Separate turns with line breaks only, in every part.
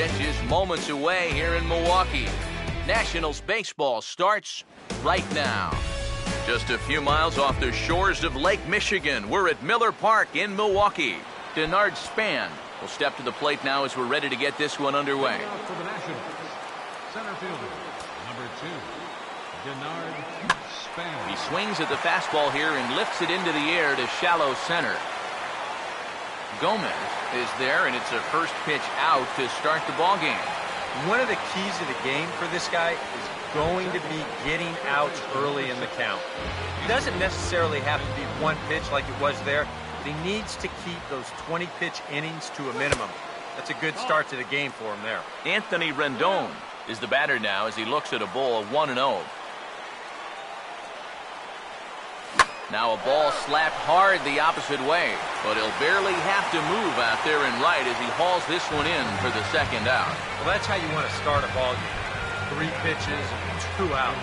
pitch is moments away here in Milwaukee. Nationals baseball starts right now. Just a few miles off the shores of Lake Michigan, we're at Miller Park in Milwaukee. Denard Span will step to the plate now as we're ready to get this one underway.
For the Nationals, center fielder, number 2, Denard Span.
He swings at the fastball here and lifts it into the air to shallow center. Gomez is there, and it's a first pitch out to start the ball game.
One of the keys of the game for this guy is going to be getting outs early in the count. It doesn't necessarily have to be one pitch like it was there, but he needs to keep those 20-pitch innings to a minimum. That's a good start to the game for him there.
Anthony Rendon is the batter now as he looks at a ball of 1-0. Now a ball slapped hard the opposite way, but he'll barely have to move out there and right as he hauls this one in for the second out.
Well, that's how you want to start a ball game. 3 pitches and 2 outs.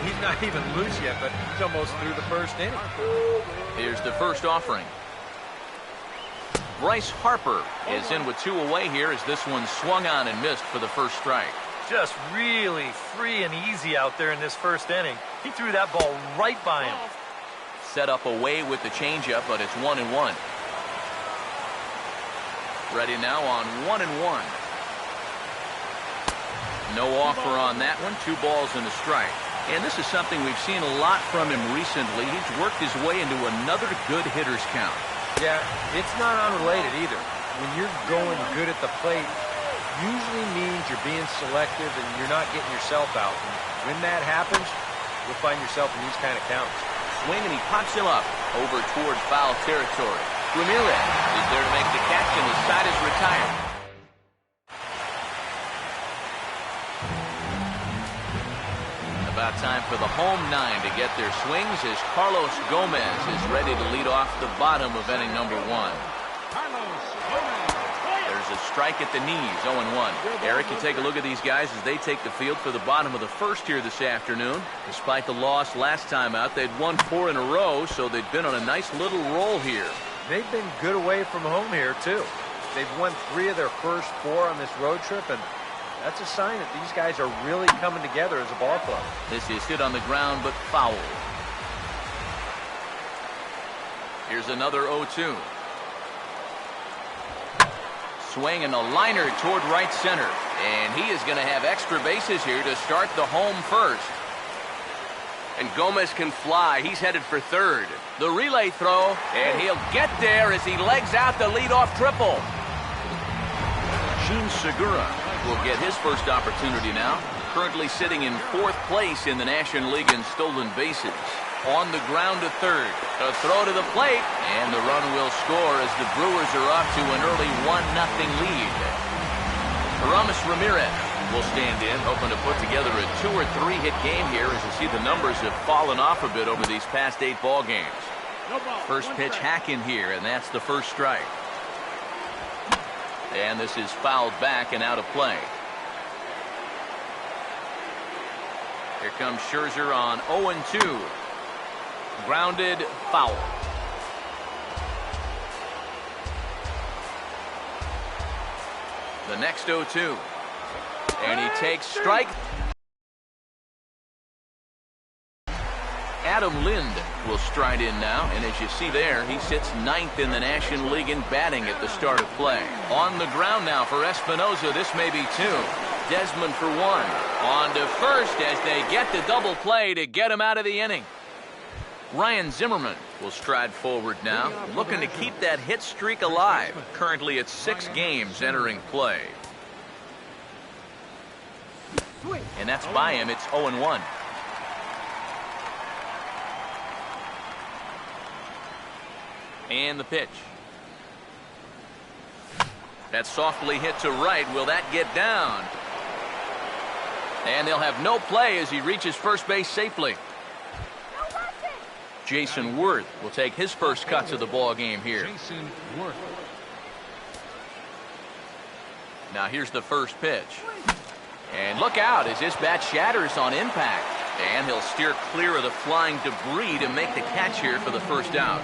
He's not even loose yet, but he's almost through the first inning.
Here's the first offering. Bryce Harper is in with 2 away here as this one swung on and missed for the first strike.
Just really free and easy out there in this first inning. He threw that ball right by him.
Set up away with the changeup, but it's 1-1. Ready now on 1-1. No offer on that one. 2 balls and a strike. And this is something we've seen a lot from him recently. He's worked his way into another good hitter's count.
Yeah, it's not unrelated either. When you're going good at the plate, usually means you're being selective and you're not getting yourself out. And when that happens, you'll find yourself in these kind of counts.
Swing, and he pops him up over toward foul territory. Ramirez is there to make the catch, and his side is retired. About time for the home 9 to get their swings as Carlos Gomez is ready to lead off the bottom of inning number 1. There's a strike at the knees, 0-1. Eric, you take a look at these guys as they take the field for the bottom of the first here this afternoon. Despite the loss last time out, they'd won 4 in a row, so they've been on a nice little roll here.
They've been good away from home here, too. They've won 3 of their first 4 on this road trip, and that's a sign that these guys are really coming together as a ball club.
This is hit on the ground, but foul. Here's another 0-2. Swing and a liner toward right center. And he is going to have extra bases here to start the home first. And Gomez can fly. He's headed for third. The relay throw, and he'll get there as he legs out the leadoff triple. Jean Segura will get his first opportunity now. Currently sitting in 4th place in the National League in stolen bases. On the ground to third. A throw to the plate, and the run will score as the Brewers are off to an early 1-0 lead. Aramis Ramirez will stand in, hoping to put together a 2 or 3 hit game here as you see the numbers have fallen off a bit over these past 8 ball games. First pitch hack in here, and that's the first strike. And this is fouled back and out of play. Here comes Scherzer on 0-2. Grounded, foul. The next 0-2. And he takes strike. Adam Lind will stride in now, and as you see there, he sits 9th in the National League in batting at the start of play. On the ground now for Espinosa, this may be 2. Desmond for 1. On to first as they get the double play to get him out of the inning. Ryan Zimmerman will stride forward now, looking to keep that hit streak alive. Currently at 6 games entering play. And that's by him. It's 0-1. And the pitch. That's softly hit to right. Will that get down? And they'll have no play as he reaches first base safely. Jason Worth will take his first cuts of the ball game here.
Jason Worth.
Now here's the first pitch. And look out as this bat shatters on impact. And he'll steer clear of the flying debris to make the catch here for the first out.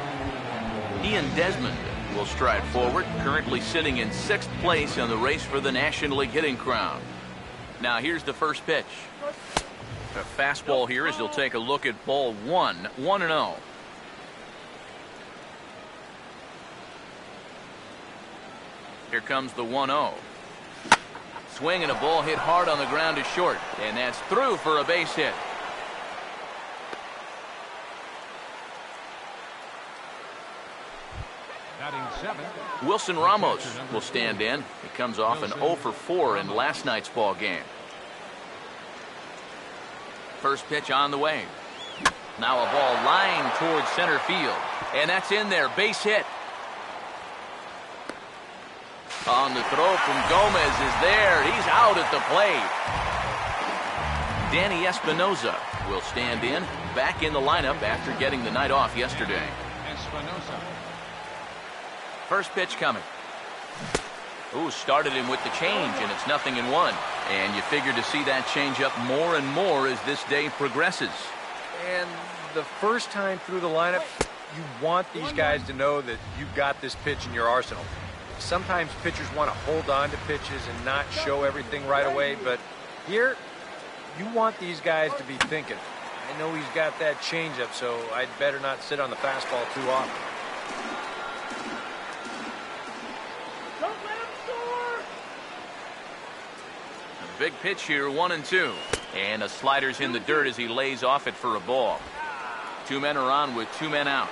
Ian Desmond will stride forward, currently sitting in 6th place in the race for the National League hitting crown. Now here's the first pitch. A fastball here as he'll take a look at ball 1, 1-0. Here comes the 1-0. Swing and a ball hit hard on the ground to short, and that's through for a base hit. Wilson Ramos will stand in. He comes off an 0 for 4 in last night's ball game. First pitch on the way. Now a ball lined towards center field, and that's in there. Base hit. On the throw from Gomez is there. He's out at the plate. Danny Espinosa will stand in, back in the lineup after getting the night off yesterday. First pitch coming. Ooh, started him with the change, and it's 0-1. And you figure to see that change up more and more as this day progresses.
And the first time through the lineup, you want these guys to know that you've got this pitch in your arsenal. Sometimes pitchers want to hold on to pitches and not show everything right away, but here, you want these guys to be thinking, I know he's got that changeup, so I'd better not sit on the fastball too often.
A big pitch here, 1-2. And a slider's in the dirt as he lays off it for a ball. 2 men are on with 2 men out.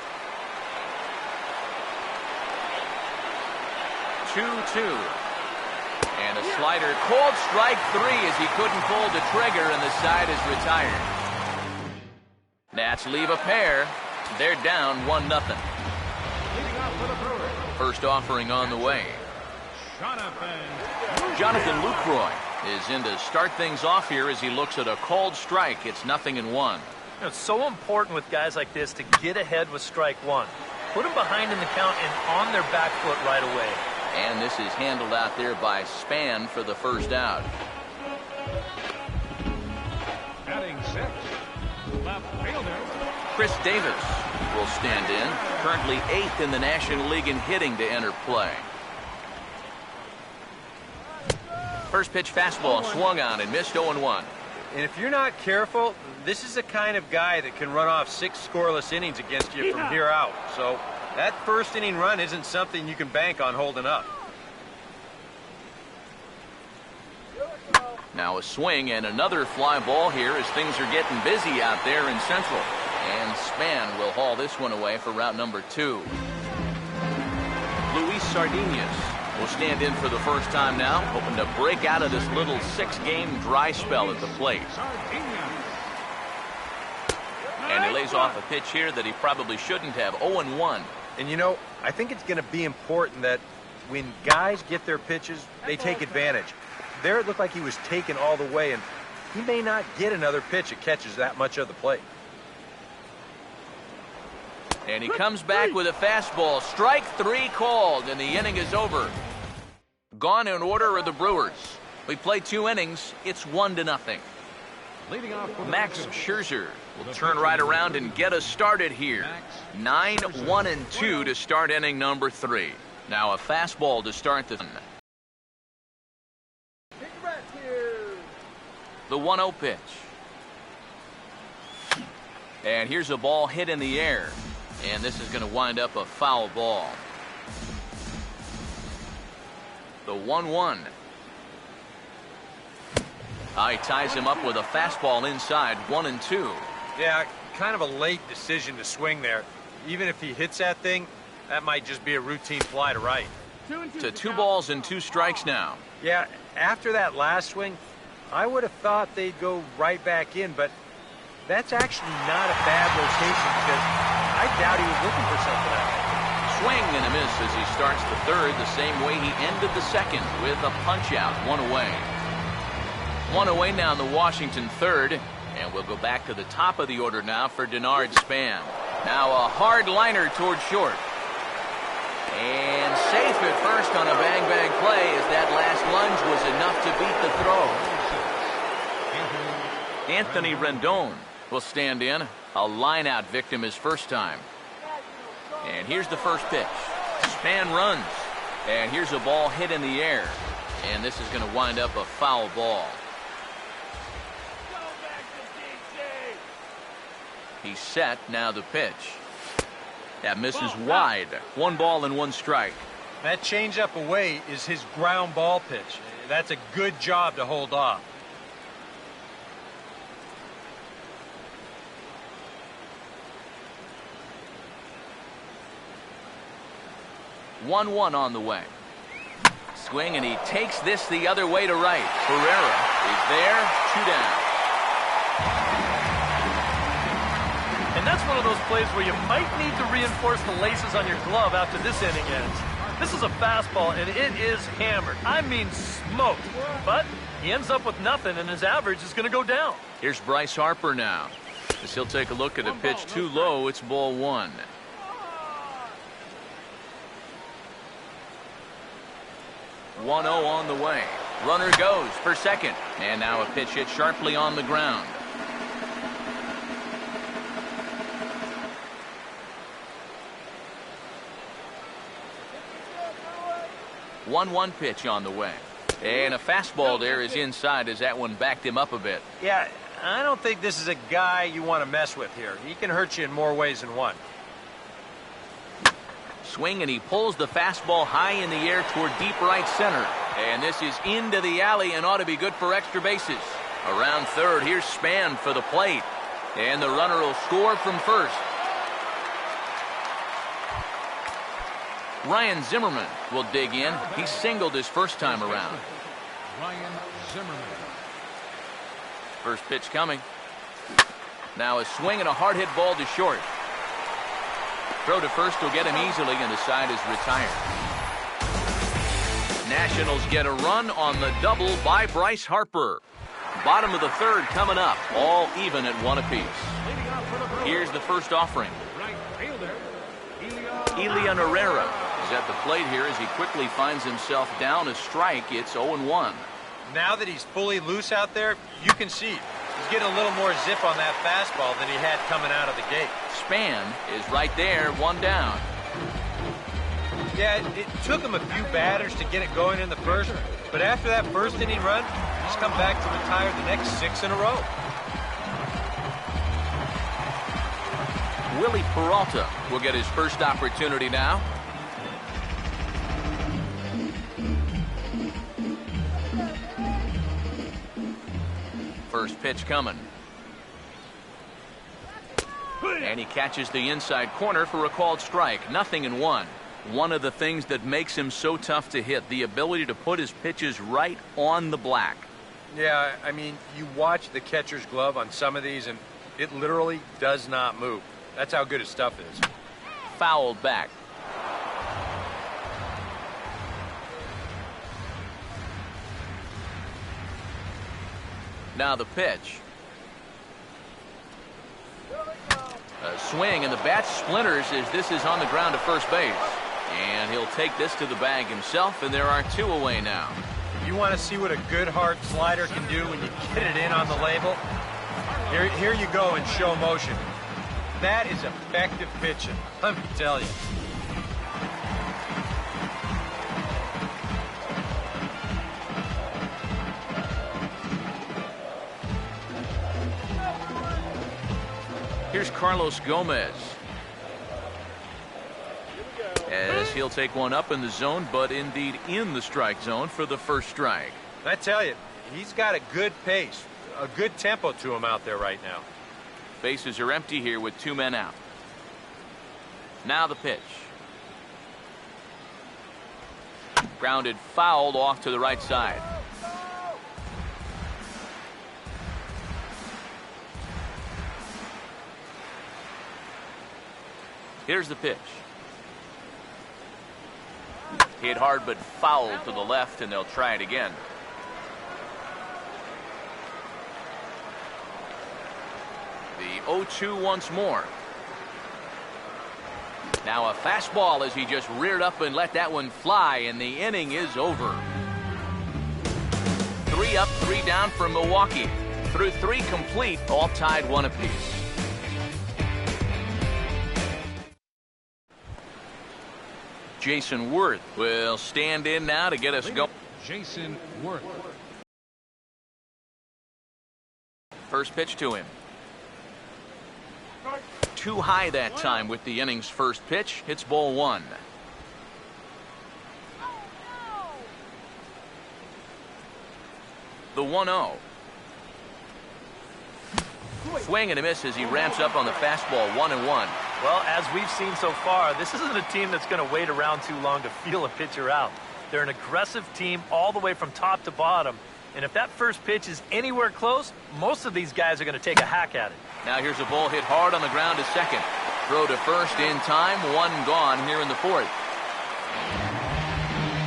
2-2. And a slider, called strike 3 as he couldn't pull the trigger, and the side is retired. Nats leave a pair. They're down 1-0. First offering on the way. Jonathan Lucroy is in to start things off here as he looks at a called strike. It's 0-1.
It's so important with guys like this to get ahead with strike 1. Put them behind in the count and on their back foot right away.
And this is handled out there by Span for the first out.
Batting 6, left fielder
Chris Davis will stand in, currently 8th in the National League in hitting to enter play. First pitch fastball swung on and missed 0-1.
And if you're not careful, this is the kind of guy that can run off 6 scoreless innings against you from here out. So that first inning run isn't something you can bank on holding up.
Now a swing and another fly ball here as things are getting busy out there in Central. And Span will haul this one away for route number 2. Luis Sardinas will stand in for the first time now, hoping to break out of this little 6-game dry spell at the plate. And he lays off a pitch here that he probably shouldn't have. 0-1.
And you know, I think it's going to be important that when guys get their pitches, they take advantage. There it looked like he was taken all the way, and he may not get another pitch that catches that much of the plate.
And he comes back with a fastball. Strike 3 called, and the inning is over. Gone in order are the Brewers. We play 2 innings. It's 1-0.
leading off for the
Max
pitcher.
Scherzer will turn right around and get us started here. 9-1-2 to start inning number 3. Now a fastball to start the 1-0 pitch. And here's a ball hit in the air. And this is going to wind up a foul ball. The 1-1. He ties him up with a fastball inside, 1-2.
Yeah, kind of a late decision to swing there. Even if he hits that thing, that might just be a routine fly to right.
To 2 balls and 2 strikes now.
Yeah, after that last swing, I would have thought they'd go right back in, but that's actually not a bad rotation because I doubt he was looking for something else.
Swing and a miss as he starts the 3rd the same way he ended the 2nd with a punch-out, 1 away. 1 away now in the Washington 3rd, and we'll go back to the top of the order now for Denard Span. Now a hard liner toward short. And safe at first on a bang-bang play as that last lunge was enough to beat the throw. Anthony Rendon will stand in. A line-out victim his first time. And here's the first pitch. Man runs. And here's a ball hit in the air. And this is going to wind up a foul ball. He's set. Now the pitch. That misses wide. 1 ball and 1 strike.
That changeup away is his ground ball pitch. That's a good job to hold off.
1-1 on the way. Swing, and he takes this the other way to right. Herrera is there. 2 down.
And that's one of those plays where you might need to reinforce the laces on your glove after this inning ends. This is a fastball, and it is hammered. I mean smoked. But he ends up with nothing, and his average is going to go down.
Here's Bryce Harper now. As he'll take a look at a pitch too low, it's ball 1. 1-0 on the way. Runner goes for second. And now a pitch hit sharply on the ground. 1-1 pitch on the way. And a fastball there is inside as that one backed him up a bit.
Yeah, I don't think this is a guy you want to mess with here. He can hurt you in more ways than one.
Swing, and he pulls the fastball high in the air toward deep right center. And this is into the alley and ought to be good for extra bases. Around third, here's Span for the plate. And the runner will score from first. Ryan Zimmerman will dig in. He singled his first time around.
Ryan Zimmerman.
First pitch coming. Now a swing and a hard hit ball to short. Throw to first will get him easily, and the side is retired. Nationals get a run on the double by Bryce Harper. Bottom of the third coming up, all even at 1 apiece. Here's the first offering.
Right fielder,
Elian Herrera is at the plate here as he quickly finds himself down a strike. It's 0-1.
Now that he's fully loose out there, you can see he's getting a little more zip on that fastball than he had coming out of the gate.
Span is right there, 1 down.
Yeah, it took him a few batters to get it going in the first, but after that first inning run, he's come back to retire the next 6 in a row.
Willie Peralta will get his first opportunity now. First pitch coming. And he catches the inside corner for a called strike. 0-1. One of the things that makes him so tough to hit, the ability to put his pitches right on the black.
Yeah, I mean, you watch the catcher's glove on some of these, and it literally does not move. That's how good his stuff is.
Fouled back. Now the pitch. A swing, and the bat splinters as this is on the ground to first base. And he'll take this to the bag himself, and there are 2 away now.
You want to see what a good hard slider can do when you get it in on the label? Here you go in show motion. That is effective pitching, let me tell you.
Here's Carlos Gomez. As he'll take one up in the zone, but indeed in the strike zone for the first strike.
I tell you, he's got a good pace, a good tempo to him out there right now.
Bases are empty here with 2 men out. Now the pitch. Grounded fouled off to the right side. Here's the pitch. Hit hard but fouled to the left, and they'll try it again. The 0-2 once more. Now a fastball as he just reared up and let that one fly, and the inning is over. 3 up, 3 down for Milwaukee. Through 3 complete, all tied 1 apiece. Jason Worth will stand in now to get us going.
Jason Worth.
First pitch to him. Too high that time with the inning's first pitch. It's ball one. The 1-0. Swing and a miss as he ramps up on the fastball. 1-1.
Well, as we've seen so far, this isn't a team that's going to wait around too long to feel a pitcher out. They're an aggressive team all the way from top to bottom. And if that first pitch is anywhere close, most of these guys are going to take a hack at it.
Now here's a ball hit hard on the ground to second. Throw to first in time. One gone here in the fourth.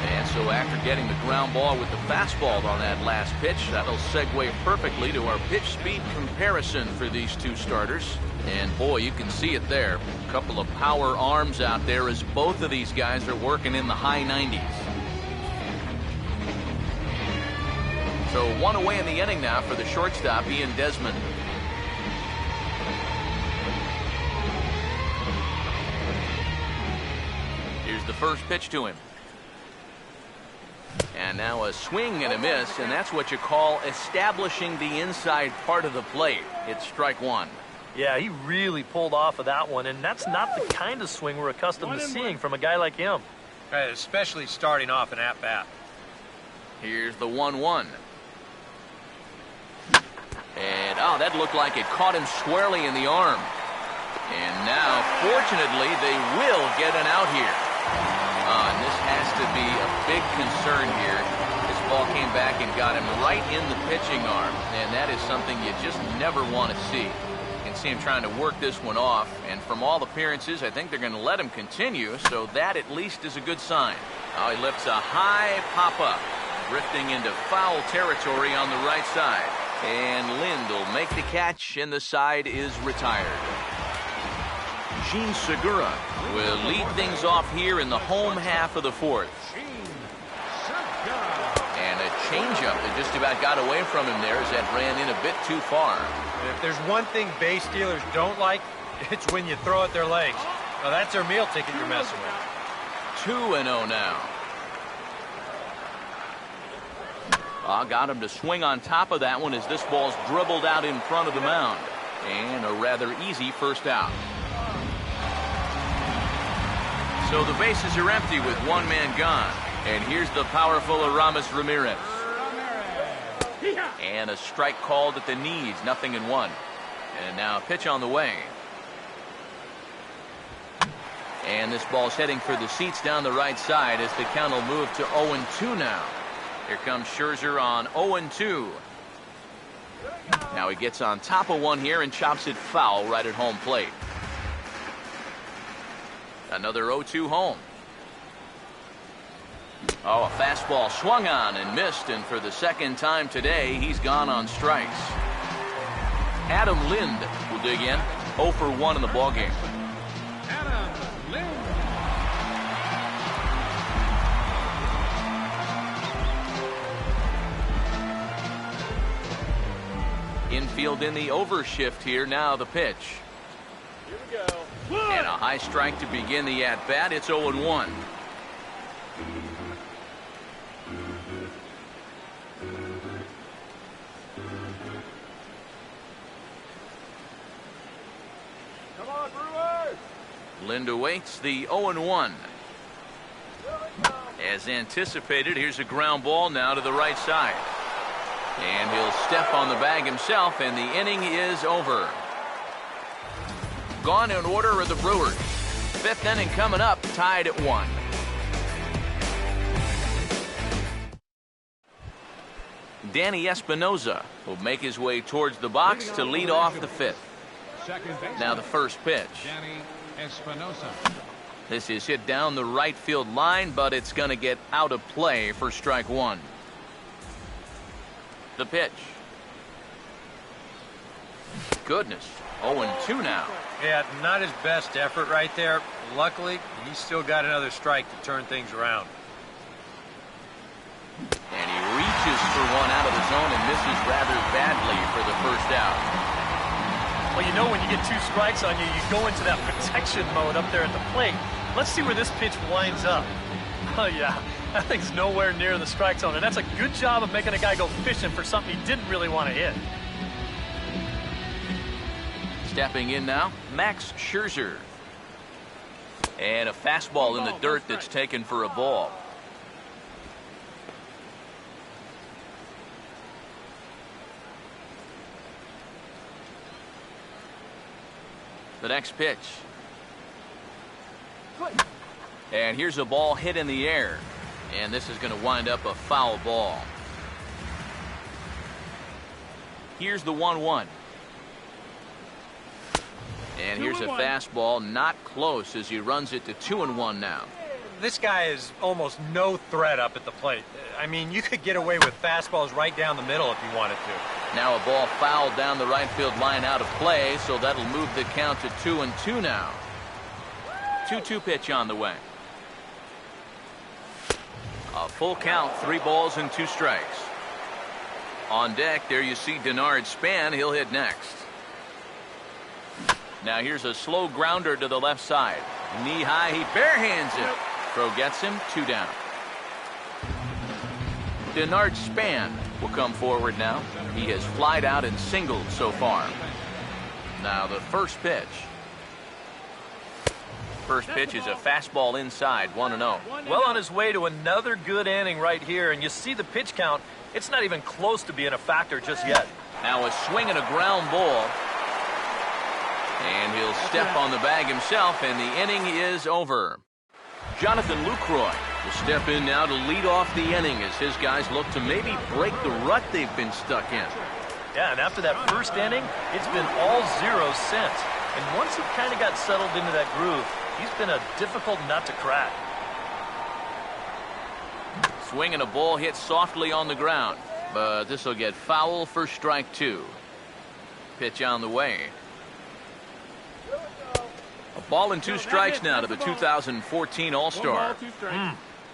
And so after getting the ground ball with the fastball on that last pitch, that'll segue perfectly to our pitch speed comparison for these two starters. And boy, you can see it there. A couple of power arms out there as both of these guys are working in the high 90s. So one away in the inning now for the shortstop, Ian Desmond. Here's the first pitch to him. And now a swing and a miss, and that's what you call establishing the inside part of the plate. It's strike one.
Yeah, he really pulled off of that one, and that's not the kind of swing we're accustomed to seeing from a guy like him.
Right, especially starting off an at-bat.
Here's the 1-1. And, oh, that looked like it caught him squarely in the arm. And now, fortunately, they will get an out here. And this has to be a big concern here. This ball came back and got him right in the pitching arm. And that is something you just never want to see. You can see him trying to work this one off. And from all appearances, I think they're going to let him continue. So that at least is a good sign. Oh, he lifts a high pop-up, drifting into foul territory on the right side. And Lind will make the catch, and the side is retired. Gene Segura will lead things off here in the home half of the fourth. And a changeup that just about got away from him there as that ran in a bit too far.
If there's one thing base stealers don't like, it's when you throw at their legs. Now that's their meal ticket you're messing with.
2-0 now. Got him to swing on top of that one as this ball's dribbled out in front of the mound. And a rather easy first out. So the bases are empty with one man gone. And here's the powerful Aramis Ramirez. And a strike called at the knees, 0-1. And now a pitch on the way. And this ball's heading for the seats down the right side as the count will move to 0-2 now. Here comes Scherzer on 0-2. Now he gets on top of one here and chops it foul right at home plate. Another 0-2 home. Oh, a fastball swung on and missed, and for the second time today, he's gone on strikes. Adam Lind will dig in. 0 for 1 in the ballgame.
Adam Lind.
Infield in the overshift here. Now the pitch.
Here we go.
And a high strike to begin the at-bat. It's 0-1.
Come on, Brewers!
Lind awaits the 0-1. As anticipated, here's a ground ball now to the right side. And he'll step on the bag himself, and the inning is over. Gone in order are the Brewers. Fifth inning coming up, tied at 1. Danny Espinoza will make his way towards the box to lead off the fifth. Now the first pitch.
Danny Espinoza.
This is hit down the right field line, but it's going to get out of play for strike one. The pitch. Goodness, 0-2 now.
Yeah, not his best effort right there. Luckily, he's still got another strike to turn things around.
And he reaches for one out of the zone and misses rather badly for the first out.
Well, you know when you get 2 strikes on you, you go into that protection mode up there at the plate. Let's see where this pitch winds up. Oh, yeah, that thing's nowhere near the strike zone, and that's a good job of making a guy go fishing for something he didn't really want to hit.
Stepping in now, Max Scherzer. And a fastball in the dirt that's taken for a ball. The next pitch. And here's a ball hit in the air. And this is going to wind up a foul ball. Here's the 1-1. And here's a fastball not close as he runs it to 2-1 now.
This guy is almost no threat up at the plate. I mean, you could get away with fastballs right down the middle if you wanted to.
Now a ball fouled down the right field line out of play, so that'll move the count to 2-2 now. 2-2 pitch on the way. A full count, 3 balls and 2 strikes. On deck, there you see Denard Span. He'll hit next. Now here's a slow grounder to the left side. Knee high, he barehands it. Throw gets him, 2 down. Denard Span will come forward now. He has flied out and singled so far. Now the first pitch. First pitch is a fastball inside, 1-0.
Well on his way to another good inning right here, and you see the pitch count. It's not even close to being a factor just yet.
Now a swing and a ground ball. And he'll step on the bag himself, and the inning is over. Jonathan Lucroy will step in now to lead off the inning as his guys look to maybe break the rut they've been stuck in.
Yeah, and after that first inning, it's been all zeros since. And once he kind of got settled into that groove, he's been a difficult nut to crack.
Swing and a ball hit softly on the ground, but this will get foul for strike 2. Pitch on the way. A ball and 2 strikes now to the 2014 All-Star.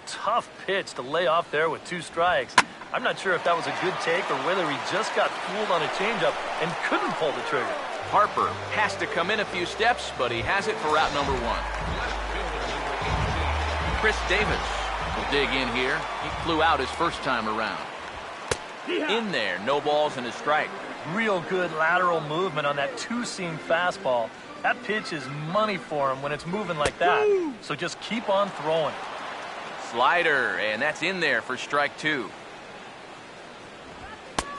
Tough pitch to lay off there with 2 strikes. I'm not sure if that was a good take or whether he just got fooled on a changeup and couldn't pull the trigger.
Harper has to come in a few steps, but he has it for out number 1. Chris Davis will dig in here. He flew out his first time around. In there, no balls and a strike.
Real good lateral movement on that 2-seam fastball. That pitch is money for him when it's moving like that. So just keep on throwing.
Slider, and that's in there for strike 2.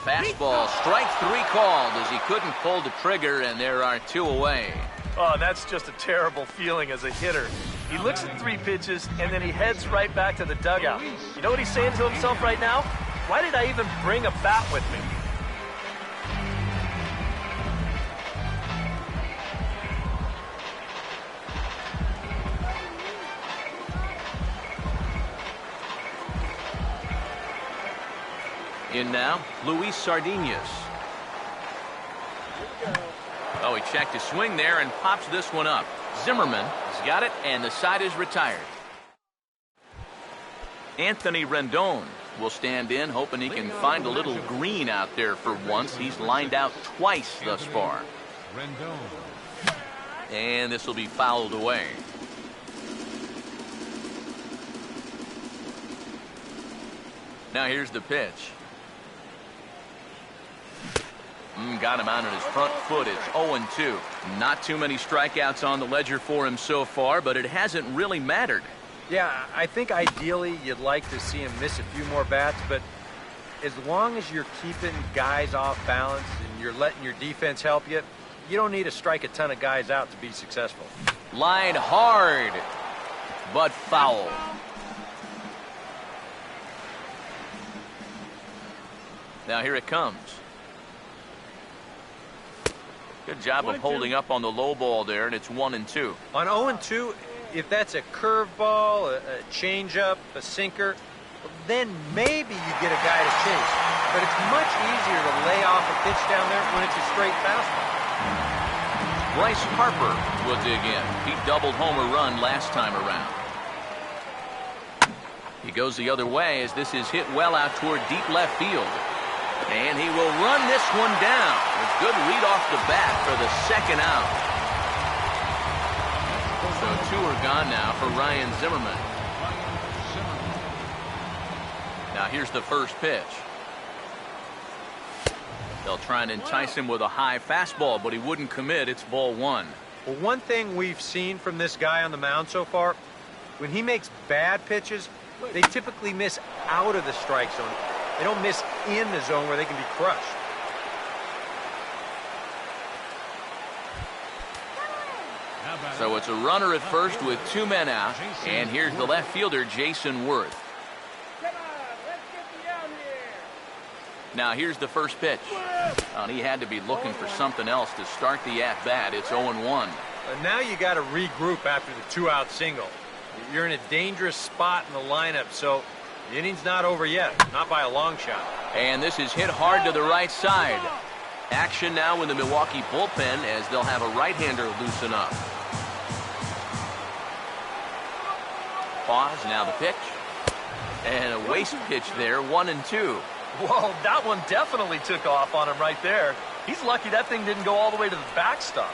Fastball, strike 3 called as he couldn't pull the trigger, and there are 2 away.
Oh, that's just a terrible feeling as a hitter. He looks at 3 pitches, and then he heads right back to the dugout. You know what he's saying to himself right now? Why did I even bring a bat with me?
In now, Luis Sardinas. Oh, he checked his swing there and pops this one up. Zimmerman has got it, and the side is retired. Anthony Rendon will stand in, hoping he can find a little green out there for once. He's lined out twice thus far. And this will be fouled away. Now here's the pitch. Got him out on his front foot. It's 0-2. Not too many strikeouts on the ledger for him so far, but it hasn't really mattered.
Yeah, I think ideally you'd like to see him miss a few more bats, but as long as you're keeping guys off balance and you're letting your defense help you, you don't need to strike a ton of guys out to be successful.
Line hard, but foul. Now here it comes. Good job of holding up on the low ball there, and it's 1-2.
On 0-2, if that's a curveball, a changeup, a sinker, then maybe you get a guy to chase. But it's much easier to lay off a pitch down there when it's a straight fastball.
Bryce Harper will dig in. He doubled home a run last time around. He goes the other way as this is hit well out toward deep left field. And he will run this one down. A good read off the bat for the second out. So 2 are walk on now for Ryan Zimmerman. Now here's the first pitch. They'll try and entice him with a high fastball, but he wouldn't commit. It's ball one.
Well, one thing we've seen from this guy on the mound so far, when he makes bad pitches, they typically miss out of the strike zone. They don't miss in the zone where they can be crushed.
So it's a runner at first with 2 men out, and here's the left fielder, Jason Worth. Now here's the first pitch. He had to be looking for something else to start the at-bat. It's 0-1.
Now you got to regroup after the 2-out single. You're in a dangerous spot in the lineup, so the inning's not over yet, not by a long shot.
And this is hit hard to the right side. Action now in the Milwaukee bullpen as they'll have a right-hander loosen up. Pause, now the pitch. And a waste pitch there, 1-2.
Whoa, that one definitely took off on him right there. He's lucky that thing didn't go all the way to the backstop.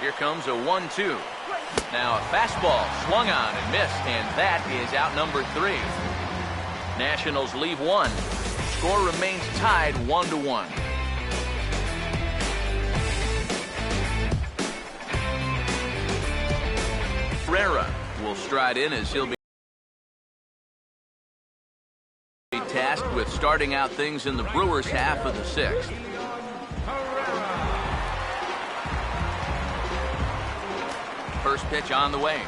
Here comes a 1-2. Now a fastball swung on and missed, and that is out number 3. Nationals leave 1. Score remains tied 1-1. Herrera will stride in as he'll be tasked with starting out things in the Brewers' half of the 6th. First pitch on the way.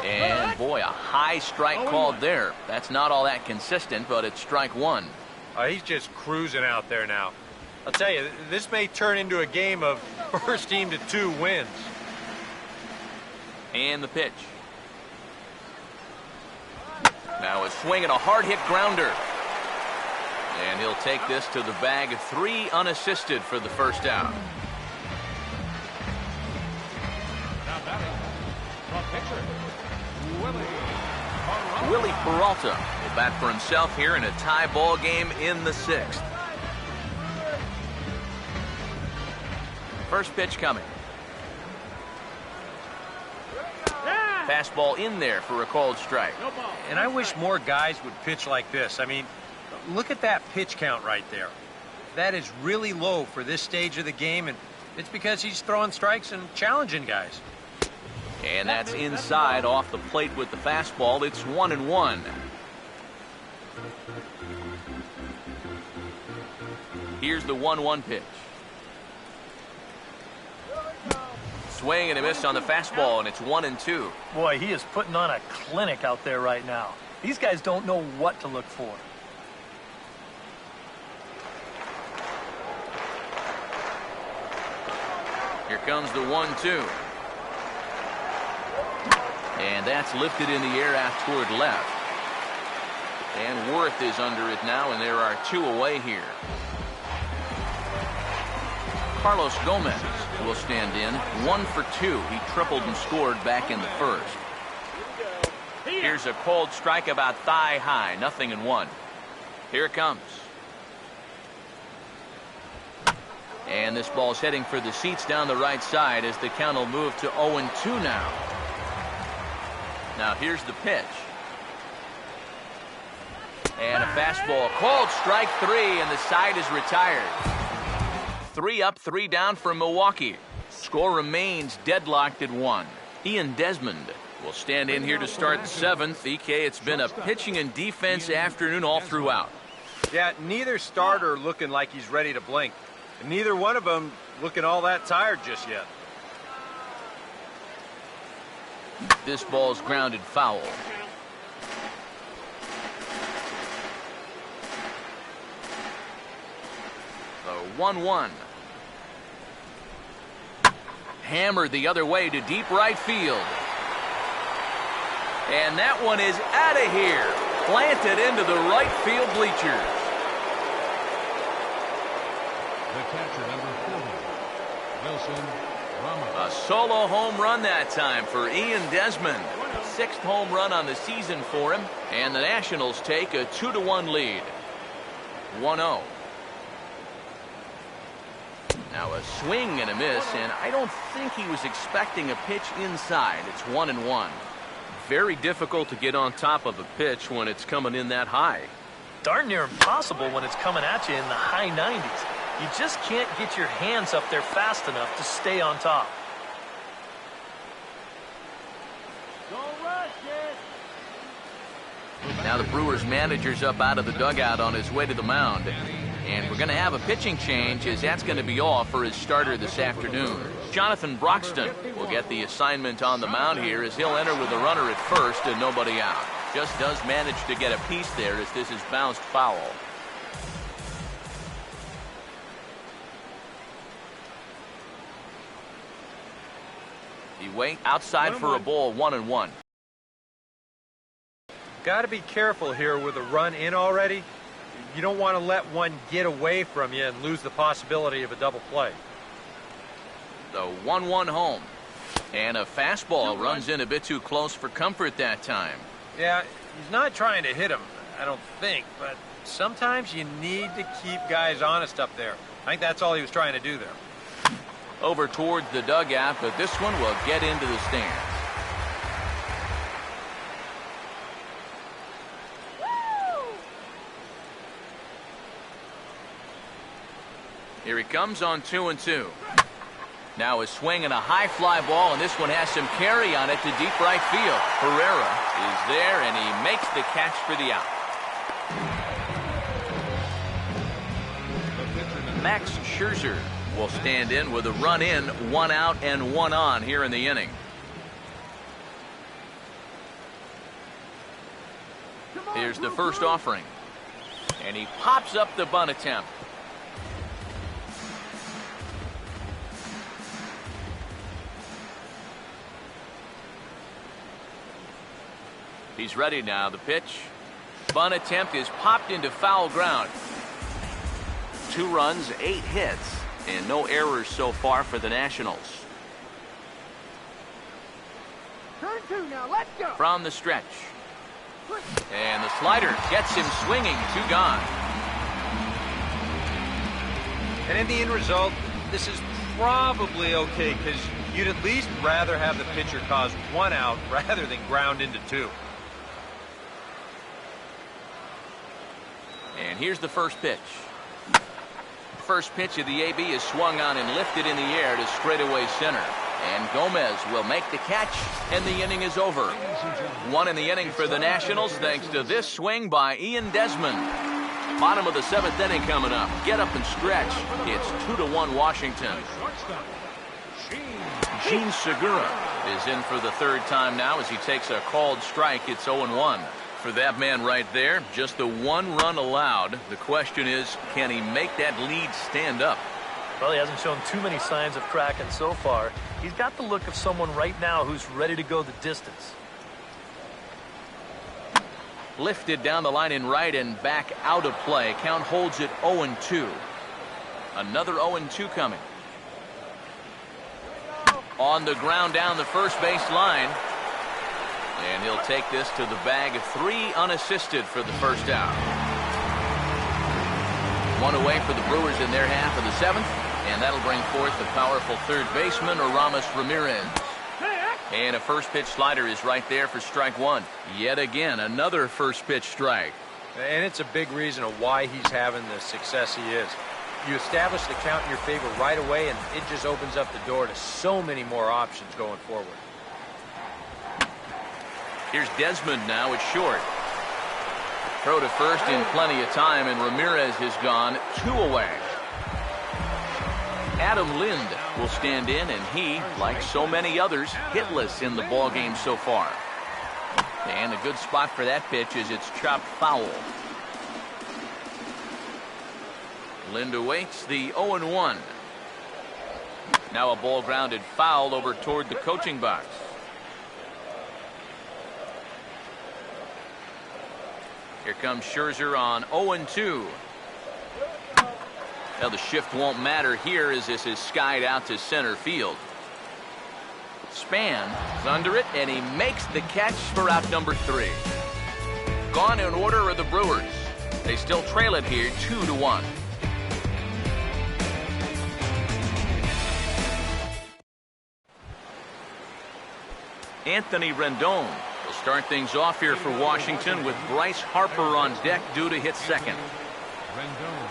And boy, a high strike called there. That's not all that consistent, but it's strike 1.
He's just cruising out there now. I'll tell you, this may turn into a game of first team to 2 wins.
And the pitch. Now a swing and a hard hit grounder. And he'll take this to the bag. 3 unassisted for the first out.
Now batting, the pitcher,
Willie Peralta will bat for himself here in a tie ball game in the 6th. First pitch coming. Fastball in there for a called strike.
And I wish more guys would pitch like this. I mean, look at that pitch count right there. That is really low for this stage of the game, and it's because he's throwing strikes and challenging guys.
And that's inside off the plate with the fastball. It's 1-1. Here's the 1-1 pitch. Swing and a miss on the fastball, and it's 1-2.
Boy, he is putting on a clinic out there right now. These guys don't know what to look for.
Here comes the 1-2. And that's lifted in the air out toward left. And Worth is under it now, and there are 2 away here. Carlos Gomez will stand in. 1 for 2. He tripled and scored back in the first. Here's a cold strike about thigh high. 0-1. Here it comes. And this ball's heading for the seats down the right side as the count will move to 0-2 now. Now here's the pitch. And a fastball. Called strike 3, and the side is retired. 3 up, 3 down for Milwaukee. Score remains deadlocked at 1. Ian Desmond will stand in here to start the 7th. EK, it's been a pitching and defense afternoon all throughout.
Yeah, neither starter looking like he's ready to blink. And neither one of them looking all that tired just yet.
This ball's grounded foul. The 1-1. Hammered the other way to deep right field. And that one is out of here. Planted into the right field bleachers.
the catcher, number 40, Wilson Ramos.
A solo home run that time for Ian Desmond. sixth home run on the season for him, and the Nationals take a 2-1 lead. 1-0. Now a swing and a miss, and I don't think he was expecting a pitch inside. It's 1-1.
Very difficult to get on top of a pitch when it's coming in that high.
Darn near impossible when it's coming at you in the high 90s. You just can't get your hands up there fast enough to stay on top.
Now the Brewers manager's up out of the dugout on his way to the mound. And we're going to have a pitching change, as that's going to be all for his starter this afternoon. Jonathan Broxton will get the assignment on the mound here, as he'll enter with a runner at first and nobody out. Just does manage to get a piece there, as this is bounced foul. He waits outside for a ball, 1-1.
Got to be careful here with a run in already. You don't want to let one get away from you and lose the possibility of a double play.
The 1-1 home. And a fastball runs in a bit too close for comfort that time.
Yeah, he's not trying to hit him, I don't think, but sometimes you need to keep guys honest up there. I think that's all he was trying to do there.
Over towards the dugout, but this one will get into the stands. Here he comes on 2-2. Now a swing and a high fly ball, and this one has some carry on it to deep right field. Herrera is there, and he makes the catch for the out. Max Scherzer will stand in with a run in, 1 out and 1 on here in the inning. Here's the first offering, and he pops up the bunt attempt. He's ready now. The pitch. Bunt attempt is popped into foul ground. 2 runs, 8 hits, and no errors so far for the Nationals.
Turn 2 now, let's go.
From the stretch. And the slider gets him swinging. 2 gone.
And in the end result, this is probably okay, because you'd at least rather have the pitcher cause 1 out rather than ground into 2.
And here's the first pitch. First pitch of the AB is swung on and lifted in the air to straightaway center. And Gomez will make the catch, and the inning is over. 1 in the inning for the Nationals, thanks to this swing by Ian Desmond. Bottom of the 7th inning coming up. Get up and stretch. It's 2-1 Washington. Gene Segura is in for the 3rd time now as he takes a called strike. It's 0-1. For that man right there, just the 1 run allowed. The question is, can he make that lead stand up?
Well, he hasn't shown too many signs of cracking so far. He's got the look of someone right now who's ready to go the distance.
Lifted down the line in right and back out of play. Count holds it 0-2. Another 0-2 coming. On the ground down the first base line. And he'll take this to the bag. 3 unassisted for the first out. 1 away for the Brewers in their half of the 7th. And that'll bring forth the powerful third baseman, Aramis Ramirez. And a first pitch slider is right there for strike 1. Yet again, another first pitch strike.
And it's a big reason of why he's having the success he is. You establish the count in your favor right away, and it just opens up the door to so many more options going forward.
Here's Desmond now. It's short. Throw to first in plenty of time, and Ramirez is gone. 2 away. Adam Lind will stand in, and he, like so many others, hitless in the ballgame so far. And a good spot for that pitch is it's chopped foul. Lind awaits the 0-1. Now a ball grounded foul over toward the coaching box. Here comes Scherzer on 0-2. Now the shift won't matter here as this is skied out to center field. Span is under it, and he makes the catch for out number 3. Gone in order are the Brewers. They still trail it here 2-1. Anthony Rendon will start things off here for Washington with Bryce Harper on deck due to hit second.
Rendon.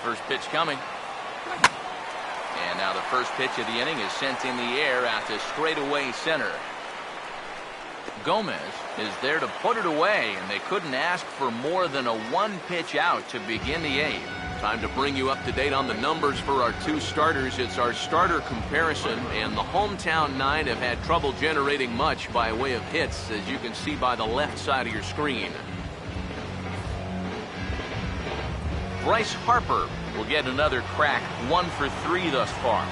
First pitch coming. And now the first pitch of the inning is sent in the air out to straightaway center. Gomez is there to put it away, and they couldn't ask for more than a 1-pitch out to begin the 8th. Time to bring you up to date on the numbers for our 2 starters. It's our starter comparison, and the hometown 9 have had trouble generating much by way of hits, as you can see by the left side of your screen. Bryce Harper will get another crack, 1 for 3 thus far.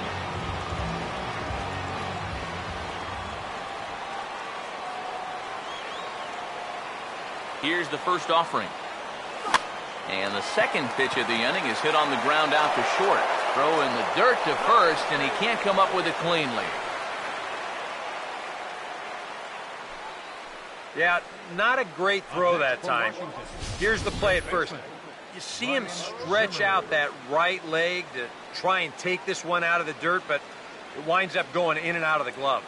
Here's the first offering. And the second pitch of the inning is hit on the ground out to short. Throw in the dirt to first, and he can't come up with it cleanly.
Yeah, not a great throw that time. Here's the play at first. You see him stretch out that right leg to try and take this one out of the dirt, but it winds up going in and out of the glove.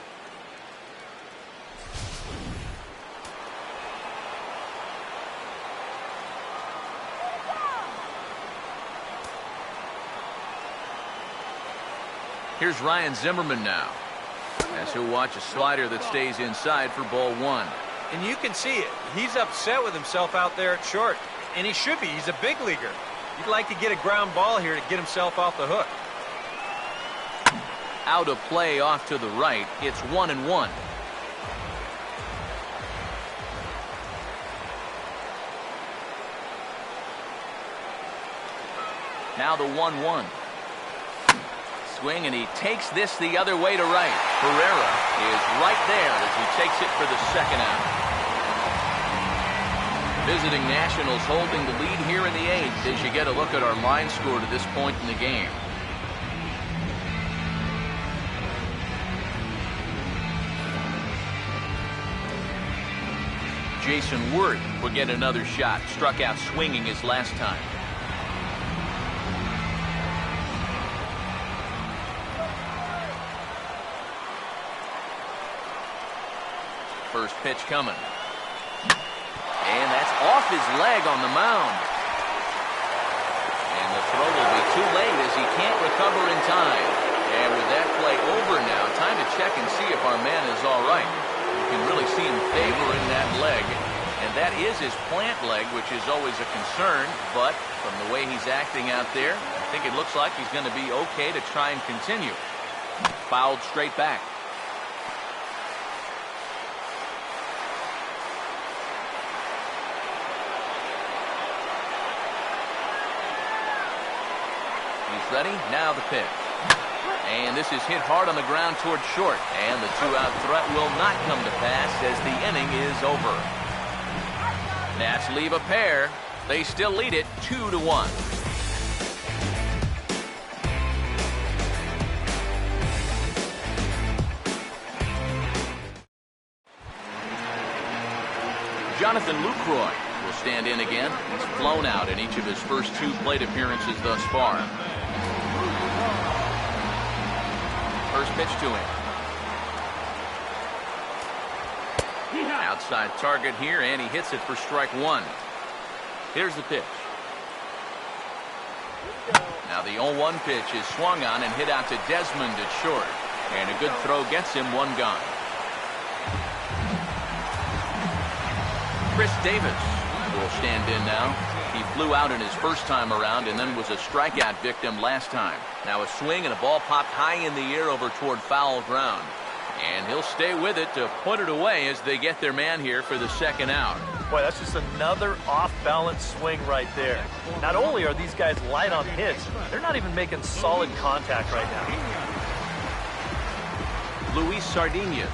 Here's Ryan Zimmerman now, as he'll watch a slider that stays inside for ball 1.
And you can see it. He's upset with himself out there at short. And he should be. He's a big leaguer. He'd like to get a ground ball here to get himself off the hook.
Out of play off to the right. It's 1-1. Now the 1-1. Swing, and he takes this the other way to right. Herrera is right there as he takes it for the second out. Visiting Nationals holding the lead here in the 8th as you get a look at our line score to this point in the game. Jason Worth will get another shot. Struck out swinging his last time. First pitch coming. And that's off his leg on the mound. And the throw will be too late as he can't recover in time. And with that play over now, time to check and see if our man is all right. You can really see him favoring that leg. And that is his plant leg, which is always a concern. But from the way he's acting out there, I think it looks like he's going to be okay to try and continue. Fouled straight back. Ready? Now the pitch. And this is hit hard on the ground toward short. And the 2-out threat will not come to pass as the inning is over. Nats leave a pair. They still lead it 2-1. Jonathan Lucroy will stand in again. He's flown out in each of his first 2 plate appearances thus far. First pitch to him. Outside target here, and he hits it for strike 1. Here's the pitch. Now the 0-1 pitch is swung on and hit out to Desmond at short. And a good throw gets him 1 gone. Chris Davis will stand in now. He flew out in his first time around and then was a strikeout victim last time. Now a swing and a ball popped high in the air over toward foul ground. And he'll stay with it to put it away as they get their man here for the second out.
Boy, that's just another off-balance swing right there. Not only are these guys light on hits, they're not even making solid contact right now.
Luis Sardinas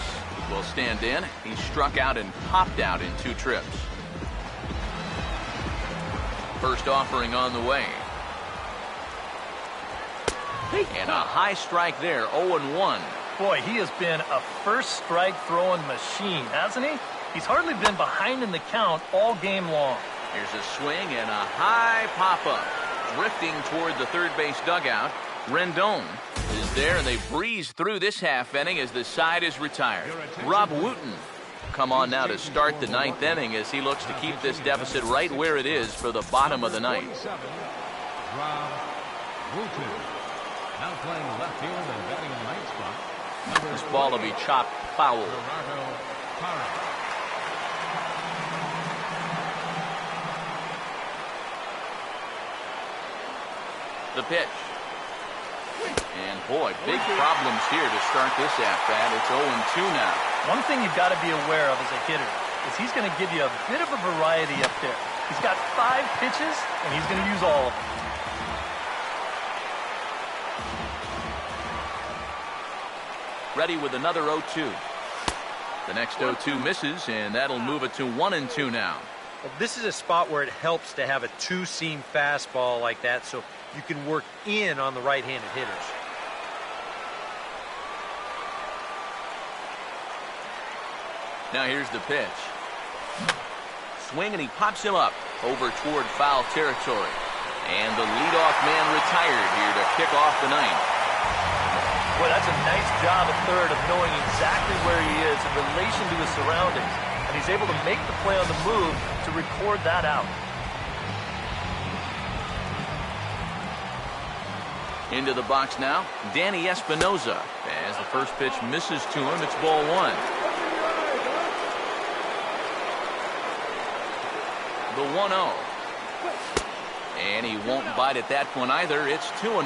will stand in. He struck out and popped out in 2 trips. First offering on the way. And a high strike there, 0-1.
Boy, he has been a first strike throwing machine, hasn't he? He's hardly been behind in the count all game long.
Here's a swing and a high pop-up. Drifting toward the third base dugout. Rendon is there, and they breeze through this half inning as the side is retired. Rob Wooten come on now to start the ninth inning as he looks to keep this deficit right where it is for the bottom of the ninth.
Rob Wooten. Now playing left field and batting in the ninth spot.
This ball will be chopped foul. The pitch. And boy, big problems here to start this at-bat. It's 0-2 now.
One thing you've got to be aware of as a hitter is he's going to give you a bit of a variety up there. He's got 5 pitches, and he's going to use all of them.
Ready with another 0-2. The next 0-2 misses, and that'll move it to 1-2 now.
Well, this is a spot where it helps to have a two-seam fastball like that so you can work in on the right-handed hitters.
Now here's the pitch. Swing, and he pops him up over toward foul territory. And the leadoff man retired here to kick off the ninth.
Boy, that's a nice job at third of knowing exactly where he is in relation to his surroundings. And he's able to make the play on the move to record that out.
Into the box now, Danny Espinoza. As the first pitch misses to him, it's ball 1. The 1-0. And he won't bite at that one either. It's 2-0.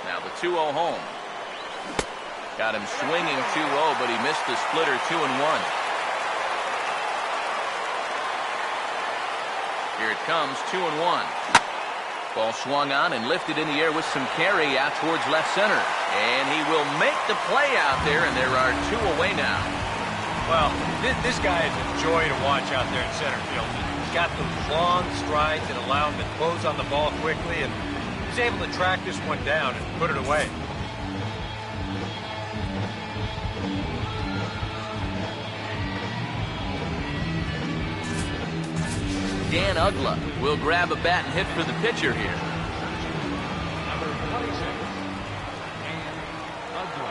Now the 2-0 home. Got him swinging 2-0, but he missed the splitter 2-1. Here it comes, 2-1. Ball swung on and lifted in the air with some carry out towards left center. And he will make the play out there, and there are 2 away now.
Well, this guy is a joy to watch out there in center field. He's got those long strides that allow him to close on the ball quickly, and he's able to track this one down and put it away.
Dan Ugla will grab a bat and hit for the pitcher here.
Number 26, Dan Ugla.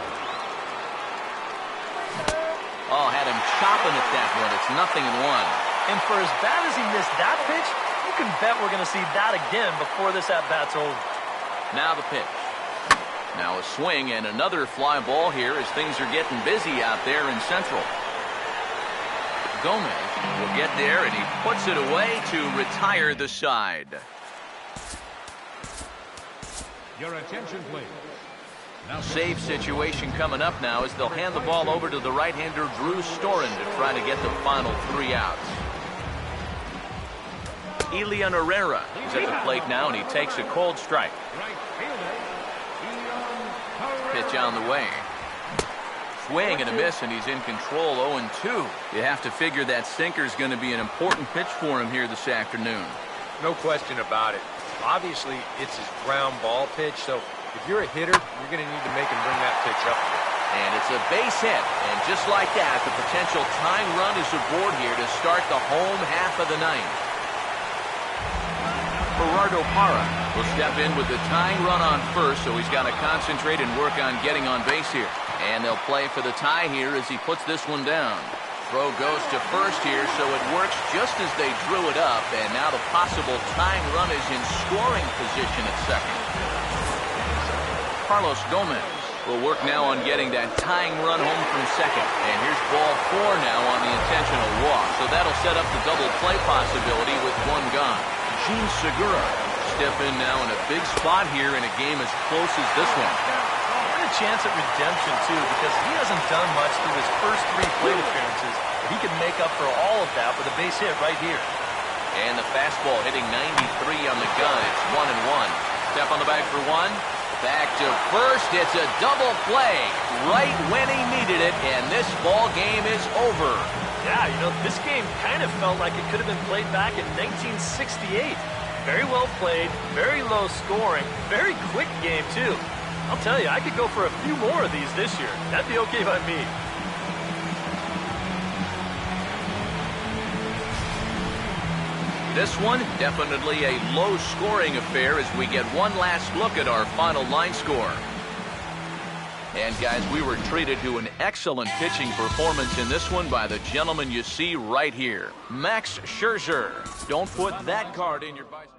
Oh, had him chopping at that one. It's 0-1.
And for as bad as he missed that pitch, you can bet we're going to see that again before this at-bat's over.
Now the pitch. Now a swing and another fly ball here as things are getting busy out there in Central. Gomez will get there, and he puts it away to retire the side.
Your attention, please. Now
Save situation coming up now as they'll hand the ball over to the right-hander Drew Storen to try to get the final 3 outs. Elian Herrera is at the plate now, and he takes a cold strike.
right fielder, Elian
Pitch on the way. Swing and a miss, and he's in control, 0-2. You have to figure that sinker's going to be an important pitch for him here this afternoon.
No question about it. Obviously, it's his ground ball pitch, so if you're a hitter, you're going to need to make him bring that pitch up.
And it's a base hit, and just like that, the potential tying run is aboard here to start the home half of the ninth. Gerardo Parra will step in with the tying run on first, so he's got to concentrate and work on getting on base here. And they'll play for the tie here as he puts this one down. Throw goes to first here, so it works just as they drew it up, and now the possible tying run is in scoring position at second. Carlos Gomez will work now on getting that tying run home from second. And here's ball 4 now on the intentional walk, so that'll set up the double play possibility with 1 gone. Gene Segura step in now in a big spot here in a game as close as this one.
A chance at redemption, too, because he hasn't done much through his first 3 plate appearances. But he can make up for all of that with a base hit right here.
And the fastball hitting 93 on the gun. It's 1-1. Step on the bag for 1. Back to first. It's a double play right when he needed it, and this ball game is over.
Yeah, you know, this game kind of felt like it could have been played back in 1968. Very well played, very low scoring, very quick game, too. I'll tell you, I could go for a few more of these this year. That'd be okay by me.
This one, definitely a low-scoring affair as we get one last look at our final line score. And, guys, we were treated to an excellent pitching performance in this one by the gentleman you see right here, Max Scherzer. Don't put that card in your bicycle.